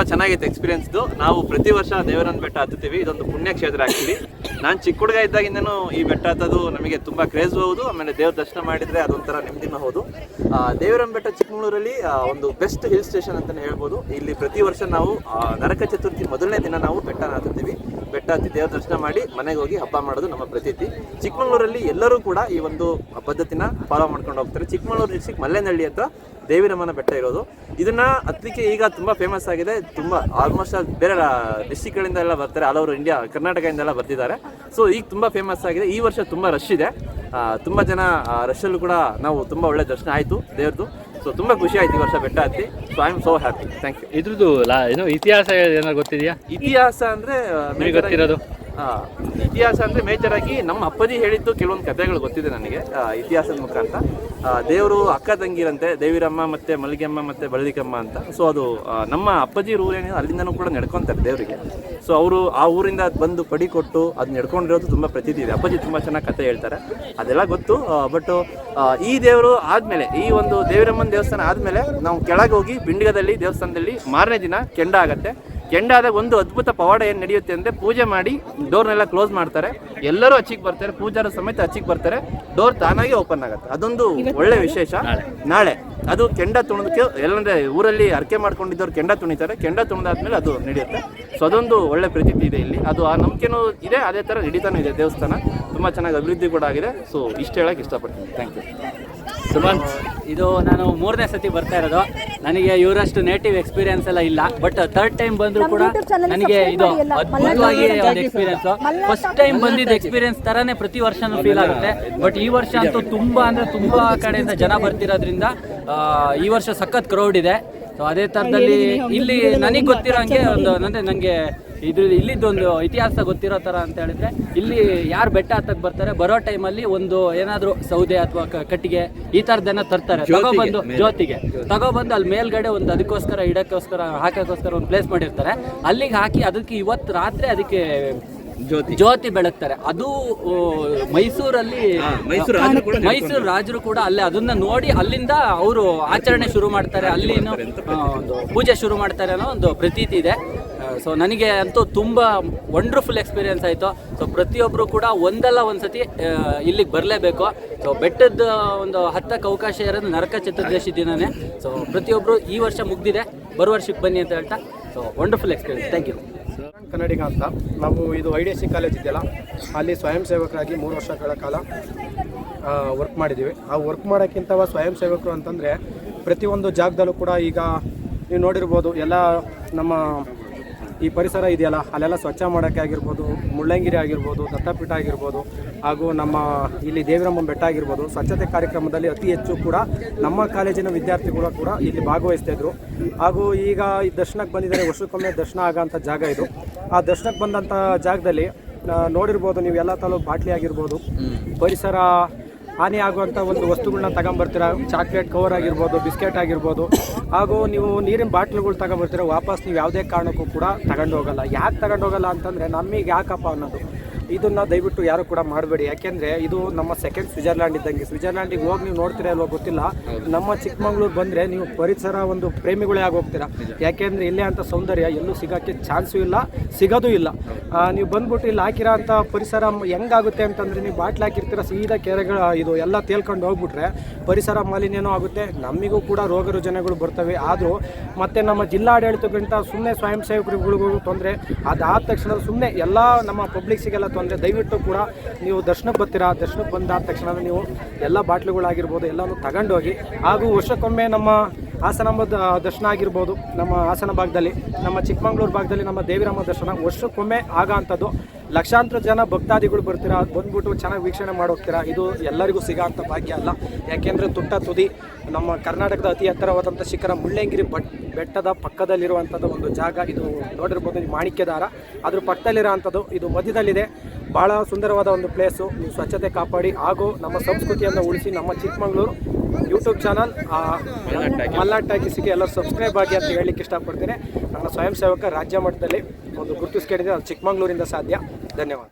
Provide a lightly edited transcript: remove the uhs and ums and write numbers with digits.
ಚೆನ್ನಾಗಿತ್ತು ಎಕ್ಸ್ಪೀರಿಯನ್ಸ್ದು. ನಾವು ಪ್ರತಿ ವರ್ಷ ದೇವರನ್ನ ಬೆಟ್ಟ ಹತ್ತುತ್ತೀವಿ. ಇದೊಂದು ಪುಣ್ಯಕ್ಷೇತ್ರ ಆ್ಯಕ್ಚುಲಿ. ನಾನು ಚಿಕ್ಕ ಹುಡುಗ ಇದ್ದಾಗಿಂದನೂ ಈ ಬೆಟ್ಟ ಹತ್ತೋದು ನಮಗೆ ತುಂಬ ಕ್ರೇಜ್ ಹೌದು. ಆಮೇಲೆ ದೇವ್ರ ದರ್ಶನ ಮಾಡಿದರೆ ಅದೊಂಥರ ನೆಮ್ಮದಿನೂ ಹೌದು. ದೇವರಮ್ಮ ಬೆಟ್ಟ ಚಿಕ್ಕಮಗಳೂರಲ್ಲಿ ಒಂದು ಬೆಸ್ಟ್ ಹಿಲ್ ಸ್ಟೇಷನ್ ಅಂತಲೇ ಹೇಳ್ಬೋದು. ಇಲ್ಲಿ ಪ್ರತಿ ವರ್ಷ ನಾವು ನರಕ ಚತುರ್ಥಿ ಮೊದಲನೇ ದಿನ ನಾವು ಬೆಟ್ಟನ ಹತ್ತುತ್ತೀವಿ. ಬೆಟ್ಟ ಹತ್ತಿ ದೇವ್ರ ದರ್ಶನ ಮಾಡಿ ಮನೆಗೆ ಹೋಗಿ ಹಬ್ಬ ಮಾಡೋದು ನಮ್ಮ ಪ್ರತೀತಿ. ಚಿಕ್ಕಮಗಳೂರಲ್ಲಿ ಎಲ್ಲರೂ ಕೂಡ ಈ ಒಂದು ಪದ್ಧತಿನ ಫಾಲೋ ಮಾಡ್ಕೊಂಡು ಹೋಗ್ತಾರೆ. ಚಿಕ್ಕಮಗಳೂರು ಡಿಸ್ಟ್ರಿಕ್ಟ್ ಮಲ್ಲೇನಹಳ್ಳಿ ಹತ್ರ ದೇವಿರಮ್ಮನ ಬೆಟ್ಟ ಇರೋದು. ಇದನ್ನ ಹತ್ತಲಿಕ್ಕೆ ಈಗ ತುಂಬ ಫೇಮಸ್ ಆಗಿದೆ. ತುಂಬ ಆಲ್ಮೋಸ್ಟ್ ಬೇರೆ ಡಿಸ್ಟ್ರಿಕ್ಗಳಿಂದ ಎಲ್ಲ ಬರ್ತಾರೆ, ಆಲ್ ಓವರ್ ಇಂಡಿಯಾ, ಕರ್ನಾಟಕದಿಂದೆಲ್ಲ ಬರ್ತಿದ್ದಾರೆ. ಸೊ ಈಗ ತುಂಬ ಫೇಮಸ್ ಆಗಿದೆ. ಈ ವರ್ಷ ತುಂಬ ರಶ್ ಇದೆ. ತುಂಬ ಜನ ರಶಲ್ಲೂ ಕೂಡ ನಾವು ತುಂಬ ಒಳ್ಳೆ ದರ್ಶನ ಆಯಿತು ದೇವ್ರದ್ದು. ಸೊ ತುಂಬ ಖುಷಿ ಆಯ್ತು ಈ ವರ್ಷ ಬೆಟ್ಟ ಹತ್ತಿ. So I am so happy. Thank you. ಇದ್ರದ್ದು ಏನೋ ಇತಿಹಾಸ ಏನಾದ್ರು ಗೊತ್ತಿದೆಯಾ? ಇತಿಹಾಸ ಅಂದರೆ ಗೊತ್ತಿರೋದು ಇತಿಹಾಸ ಅಂದರೆ ಮೇಜರ್ ಆಗಿ ನಮ್ಮ ಅಪ್ಪಾಜಿ ಹೇಳಿದ್ದು ಕೆಲವೊಂದು ಕಥೆಗಳು ಗೊತ್ತಿದೆ ನನಗೆ ಇತಿಹಾಸದ ಮುಖಾಂತರ. ದೇವರು ಅಕ್ಕ ತಂಗಿರಂತೆ, ದೇವಿರಮ್ಮ ಮತ್ತು ಮಲ್ಲಿಗೆಮ್ಮ ಮತ್ತು ಬಳ್ಳಿಕಮ್ಮ ಅಂತ. ಸೊ ಅದು ನಮ್ಮ ಅಪ್ಪಾಜಿ ಊರು ಏನಿದೆ ಅಲ್ಲಿಂದನೂ ಕೂಡ ನಡ್ಕೊತಾರೆ ದೇವರಿಗೆ. ಸೊ ಅವರು ಆ ಊರಿಂದ ಬಂದು ಪಡಿ ಕೊಟ್ಟು ಅದು ನಡ್ಕೊಂಡಿರೋದು ತುಂಬ ಪ್ರತೀತಿ ಇದೆ. ಅಪ್ಪಾಜಿ ತುಂಬ ಚೆನ್ನಾಗಿ ಕಥೆ ಹೇಳ್ತಾರೆ, ಅದೆಲ್ಲ ಗೊತ್ತು. ಬಟ್ ಈ ದೇವರು ಆದಮೇಲೆ, ಈ ಒಂದು ದೇವಿರಮ್ಮನ ದೇವಸ್ಥಾನ ಆದಮೇಲೆ ನಾವು ಕೆಳಗೆ ಹೋಗಿ ಬಿಂಡಿಗದಲ್ಲಿ ದೇವಸ್ಥಾನದಲ್ಲಿ ಮಾರನೇ ದಿನ ಕೆಂಡ ಆಗುತ್ತೆ. ಕೆಂಡ ಆದಾಗ ಒಂದು ಅದ್ಭುತ ಪವಾಡ ಏನು ನಡೆಯುತ್ತೆ ಅಂದರೆ, ಪೂಜೆ ಮಾಡಿ ಡೋರ್ನೆಲ್ಲ ಕ್ಲೋಸ್ ಮಾಡ್ತಾರೆ. ಎಲ್ಲರೂ ಹಚ್ಚಿಗೆ ಬರ್ತಾರೆ, ಪೂಜಾರ ಸಮೇತ ಹಚ್ಚಿಗೆ ಬರ್ತಾರೆ. ಡೋರ್ ತಾನಾಗಿ ಓಪನ್ ಆಗುತ್ತೆ. ಅದೊಂದು ಒಳ್ಳೆ ವಿಶೇಷ. ನಾಳೆ ಅದು ಕೆಂಡ ತುಣಿದಕ್ಕೆ ಎಲ್ಲಂದ್ರೆ ಊರಲ್ಲಿ ಅರ್ಕೆ ಮಾಡ್ಕೊಂಡಿದ್ದವ್ರು ಕೆಂಡ ತುಣಿತಾರೆ. ಕೆಂಡ ತುಣಿದಾದ್ಮೇಲೆ ಅದು ನಡೆಯುತ್ತೆ. ಸೊ ಅದೊಂದು ಒಳ್ಳೆ ಪ್ರತೀತಿ ಇದೆ ಇಲ್ಲಿ. ಅದು ಆ ನಂಬಿಕೆನೂ ಇದೆ, ಅದೇ ಥರ ನಡೀತಾನೂ ಇದೆ ದೇವಸ್ಥಾನ. ತುಂಬ ಚೆನ್ನಾಗಿ ಅಭಿವೃದ್ಧಿ ಕೂಡ ಆಗಿದೆ. ಸೊ ಇಷ್ಟು ಹೇಳಕ್ಕೆ ಇಷ್ಟಪಡ್ತೀನಿ. Thank you. ಸುಮಂತ್, ಇದು ನಾನು 3ನೇ ಸತಿ ಬರ್ತಾ ಇರೋದು. ನನಗೆ ಇವರಷ್ಟು ನೇಟಿವ್ ಎಕ್ಸ್ಪೀರಿಯನ್ಸ್ ಎಲ್ಲ ಇಲ್ಲ. ಬಟ್ ಥರ್ಡ್ ಟೈಮ್ ಬಂದರೂ ಕೂಡ ನನಗೆ ಇದು ಅದ್ಭುತವಾಗಿ ಒಂದು ಎಕ್ಸ್ಪೀರಿಯನ್ಸ್. ಫಸ್ಟ್ ಟೈಮ್ ಬಂದಿದ್ದ ಎಕ್ಸ್ಪೀರಿಯನ್ಸ್ ಥರನೇ ಪ್ರತಿ ವರ್ಷನೂ ಫೀಲ್ ಆಗುತ್ತೆ. ಬಟ್ ಈ ವರ್ಷ ಅಂತೂ ತುಂಬ ಅಂದರೆ ತುಂಬ ಕಡೆಯಿಂದ ಜನ ಬರ್ತಿರೋದ್ರಿಂದ ಈ ವರ್ಷ ಸಖತ್ ಕ್ರೌಡ್ ಇದೆ. ಸೊ ಅದೇ ಥರದಲ್ಲಿ ಇಲ್ಲಿ ನನಗೆ ಗೊತ್ತಿರೋಂಗೆ ಒಂದು ಅಂದರೆ ನನಗೆ ಇಲ್ಲಿದ್ದೊಂದು ಇತಿಹಾಸ ಗೊತ್ತಿರೋ ಥರ ಅಂತ ಹೇಳಿದ್ರೆ, ಇಲ್ಲಿ ಯಾರು ಬೆಟ್ಟ ಹತ್ತಕ್ಕೆ ಬರ್ತಾರೆ ಬರೋ ಟೈಮಲ್ಲಿ ಒಂದು ಏನಾದರೂ ಸೌದೆ ಅಥವಾ ಕಟ್ಟಿಗೆ ಈ ಥರದ್ದನ್ನ ತರ್ತಾರೆ, ತಗೊಬಂದು ಜ್ಯೋತಿಗೆ ತಗೊಬಂದು ಅಲ್ಲಿ ಮೇಲ್ಗಡೆ ಒಂದು ಅದಕ್ಕೋಸ್ಕರ ಇಡಕ್ಕೋಸ್ಕರ ಹಾಕೋಕ್ಕೋಸ್ಕರ ಒಂದು ಪ್ಲೇಸ್ ಮಾಡಿರ್ತಾರೆ. ಅಲ್ಲಿಗೆ ಹಾಕಿ ಅದಕ್ಕೆ ಇವತ್ತು ರಾತ್ರಿ ಅದಕ್ಕೆ ಜ್ಯೋತಿ ಬೆಳಗ್ತಾರೆ. ಅದು ಮೈಸೂರಲ್ಲಿ ಮೈಸೂರು ರಾಜರು ಕೂಡ ಅಲ್ಲೇ ಅದನ್ನ ನೋಡಿ ಅಲ್ಲಿಂದ ಅವರು ಆಚರಣೆ ಶುರು ಮಾಡ್ತಾರೆ, ಅಲ್ಲಿನೂ ಒಂದು ಪೂಜೆ ಶುರು ಮಾಡ್ತಾರೆ ಅನ್ನೋ ಒಂದು ಪ್ರತೀತಿ ಇದೆ. ಸೊ ನನಗೆ ಅಂತೂ ತುಂಬ ವಂಡರ್ಫುಲ್ ಎಕ್ಸ್ಪೀರಿಯನ್ಸ್ ಆಯಿತು. ಸೊ ಪ್ರತಿಯೊಬ್ಬರು ಕೂಡ ಒಂದಲ್ಲ ಒಂದು ಸತಿ ಇಲ್ಲಿಗೆ ಬರಲೇಬೇಕು. ಸೊ ಬೆಟ್ಟದ ಒಂದು ಹತ್ತಕ್ಕೆ ಅವಕಾಶ ಇರೋದು ನರಕ ಚತುರ್ದಶಿ ದಿನನೇ. ಸೊ ಪ್ರತಿಯೊಬ್ಬರು ಈ ವರ್ಷ ಮುಗ್ದಿದೆ, ಬರುವ ವರ್ಷಕ್ಕೆ ಬನ್ನಿ ಅಂತ ಹೇಳ್ತಾ. So wonderful experience. Thank you. Kannadiga ಅಂತ ನಾವು ಇದು IDSC ಕಾಲೇಜ್ ಇದೆಯಲ್ಲ, ಅಲ್ಲಿ ಸ್ವಯಂ ಸೇವಕರಾಗಿ 3 ವರ್ಷಗಳ ಕಾಲ ವರ್ಕ್ ಮಾಡಿದ್ದೀವಿ. ಆ ವರ್ಕ್ ಮಾಡೋಕ್ಕಿಂತ ಸ್ವಯಂ ಸೇವಕರು ಅಂತಂದರೆ ಪ್ರತಿಯೊಂದು ಜಾಗದಲ್ಲೂ ಕೂಡ ಈಗ ನೀವು ನೋಡಿರ್ಬೋದು, ಎಲ್ಲ ನಮ್ಮ ಈ ಪರಿಸರ ಇದೆಯಲ್ಲ ಅಲ್ಲೆಲ್ಲ ಸ್ವಚ್ಛ ಮಾಡೋಕ್ಕೆ ಆಗಿರ್ಬೋದು, ಮುಳ್ಳಂಗಿರಿ ಆಗಿರ್ಬೋದು, ದತ್ತಪೀಠ ಆಗಿರ್ಬೋದು, ಹಾಗೂ ನಮ್ಮ ಇಲ್ಲಿ ದೇವಿರಮ್ಮ ಬೆಟ್ಟ ಆಗಿರ್ಬೋದು, ಸ್ವಚ್ಛತೆ ಕಾರ್ಯಕ್ರಮದಲ್ಲಿ ಅತಿ ಹೆಚ್ಚು ಕೂಡ ನಮ್ಮ ಕಾಲೇಜಿನ ವಿದ್ಯಾರ್ಥಿಗಳು ಕೂಡ ಇಲ್ಲಿ ಭಾಗವಹಿಸ್ತಾಯಿದ್ರು. ಹಾಗೂ ಈಗ ಈ ದರ್ಶನಕ್ಕೆ ಬಂದಿದ್ದಾರೆ, ವರ್ಷಕ್ಕೊಮ್ಮೆ ದರ್ಶನ ಆಗೋಂಥ ಜಾಗ ಇದು. ಆ ದರ್ಶನಕ್ಕೆ ಬಂದಂಥ ಜಾಗದಲ್ಲಿ ನೋಡಿರ್ಬೋದು ನೀವು, ಎಲ್ಲ ತಾಲೂಕು ಬಾಟ್ಲಿ ಆಗಿರ್ಬೋದು, ಪರಿಸರ ಹಾನಿ ಆಗುವಂಥ ಒಂದು ವಸ್ತುಗಳನ್ನ ತಗೊಂಬರ್ತೀರ. ಚಾಕ್ಲೇಟ್ ಕವರ್ ಆಗಿರ್ಬೋದು, ಬಿಸ್ಕೆಟ್ ಆಗಿರ್ಬೋದು, ಹಾಗೂ ನೀವು ನೀರಿನ ಬಾಟ್ಲುಗಳು ತಗೊಂಬರ್ತೀರ. ವಾಪಸ್ ನೀವು ಯಾವುದೇ ಕಾರಣಕ್ಕೂ ಕೂಡ ತಗೊಂಡು ಹೋಗಲ್ಲ. ಯಾಕೆ ತಗೊಂಡು ಹೋಗಲ್ಲ ಅಂತಂದರೆ, ನಮಗೆ ಯಾಕಪ್ಪ ಅನ್ನೋದು ಇದನ್ನು ದಯವಿಟ್ಟು ಯಾರು ಕೂಡ ಮಾಡಬೇಡಿ. ಯಾಕೆಂದರೆ ಇದು ನಮ್ಮ ಸೆಕೆಂಡ್ ಸ್ವಿಟ್ಜರ್ಲ್ಯಾಂಡ್ ಇದ್ದಂಗೆ. ಸ್ವಿಟ್ಜರ್ಲ್ಯಾಂಡಿಗೆ ಹೋಗಿ ನೀವು ನೋಡ್ತೀರಾ ಇಲ್ವೋ ಗೊತ್ತಿಲ್ಲ, ನಮ್ಮ ಚಿಕ್ಕಮಗಳೂರು ಬಂದರೆ ನೀವು ಪರಿಸರ ಒಂದು ಪ್ರೇಮಿಗಳೇ ಆಗೋಗ್ತೀರಾ. ಯಾಕೆಂದರೆ ಇಲ್ಲೇ ಅಂಥ ಸೌಂದರ್ಯ ಎಲ್ಲೂ ಸಿಗೋಕ್ಕೆ ಚಾನ್ಸು ಇಲ್ಲ, ಸಿಗೋದು ಇಲ್ಲ. ನೀವು ಬಂದ್ಬಿಟ್ಟು ಇಲ್ಲಿ ಹಾಕಿರೋ ಅಂಥ ಪರಿಸರ ಹೆಂಗಾಗುತ್ತೆ ಅಂತಂದರೆ, ನೀವು ಬಾಟ್ಲಿ ಹಾಕಿರ್ತೀರ, ಸೀದಾ ಕೆರೆಗಳ ಇದು ಎಲ್ಲ ತೇಲ್ಕೊಂಡು ಹೋಗ್ಬಿಟ್ರೆ ಪರಿಸರ ಮಾಲಿನ್ಯನೂ ಆಗುತ್ತೆ, ನಮಗೂ ಕೂಡ ರೋಗ ರುಜಿನಗಳು ಬರ್ತವೆ. ಆದರೂ ಮತ್ತೆ ನಮ್ಮ ಜಿಲ್ಲಾಡಳಿತಕ್ಕಿಂತ ಸುಮ್ಮನೆ ಸ್ವಯಂ ಸೇವಕರುಗಳಿಗೂ ತೊಂದರೆ, ಅದಾದ ತಕ್ಷಣ ಸುಮ್ಮನೆ ಎಲ್ಲ ನಮ್ಮ ಪಬ್ಲಿಕ್ಸಿಗೆಲ್ಲ ತೊಂದರೆ. ದಯವಿಟ್ಟು ಕೂಡ ನೀವು ದರ್ಶನಕ್ಕೆ ಬರ್ತೀರಾ, ದರ್ಶನಕ್ಕೆ ಬಂದಾದ ತಕ್ಷಣ ನೀವು ಎಲ್ಲ ಬಾಟ್ಲುಗಳಾಗಿರ್ಬೋದು ಎಲ್ಲನೂ ತಗೊಂಡೋಗಿ. ಹಾಗೂ ವರ್ಷಕ್ಕೊಮ್ಮೆ ನಮ್ಮ ಹಾಸನಾಂಬದ ದರ್ಶನ ಆಗಿರ್ಬೋದು, ನಮ್ಮ ಹಾಸನ ಭಾಗದಲ್ಲಿ, ನಮ್ಮ ಚಿಕ್ಕಮಗಳೂರು ಭಾಗದಲ್ಲಿ ನಮ್ಮ ದೇವಿರಮ್ಮ ದರ್ಶನ ವರ್ಷಕ್ಕೊಮ್ಮೆ ಆಗೋ ಅಂಥದ್ದು. ಲಕ್ಷಾಂತರ ಜನ ಭಕ್ತಾದಿಗಳು ಬರ್ತೀರಾ, ಬಂದ್ಬಿಟ್ಟು ಚೆನ್ನಾಗಿ ವೀಕ್ಷಣೆ ಮಾಡೋಗ್ತೀರಾ. ಇದು ಎಲ್ಲರಿಗೂ ಸಿಗೋ ಅಂಥ ಭಾಗ್ಯ ಅಲ್ಲ. ಯಾಕೆಂದರೆ ತುಟ್ಟ ತುದಿ ನಮ್ಮ ಕರ್ನಾಟಕದ ಅತಿ ಎತ್ತರವಾದಂಥ ಶಿಖರ ಮುಳ್ಳಂಗಿರಿ ಬೆಟ್ಟದ ಪಕ್ಕದಲ್ಲಿರುವಂಥದ್ದು ಒಂದು ಜಾಗ. ಇದು ನೋಡಿರ್ಬೋದು, ಮಾಣಿಕ್ಯದಾರ ಅದ್ರ ಪಕ್ಕದಲ್ಲಿರೋ ಅಂಥದ್ದು. ಇದು ಮಧ್ಯದಲ್ಲಿದೆ, ಭಾಳ ಸುಂದರವಾದ ಒಂದು ಪ್ಲೇಸು. ನೀವು ಸ್ವಚ್ಛತೆ ಕಾಪಾಡಿ ಹಾಗೂ ನಮ್ಮ ಸಂಸ್ಕೃತಿಯನ್ನು ಉಳಿಸಿ. ನಮ್ಮ ಚಿಕ್ಕಮಗಳೂರು ಯೂಟ್ಯೂಬ್ ಚಾನಲ್ ಮಲ್ನಾಡ್ ಟಾಕೀಸಿಗೆ ಎಲ್ಲರೂ ಸಬ್ಸ್ಕ್ರೈಬ್ ಆಗಿ ಅಂತ ಹೇಳಲಿಕ್ಕೆ ಇಷ್ಟಪಡ್ತೀನಿ. ನನ್ನ ಸ್ವಯಂ ಸೇವಕ ರಾಜ್ಯ ಮಟ್ಟದಲ್ಲಿ ಒಂದು ಗುರುತಿಸ್ಕೊಂಡಿದ್ದೆ, ಅದು ಚಿಕ್ಕಮಗಳೂರಿಂದ ಸಾಧ್ಯ. ಧನ್ಯವಾದ.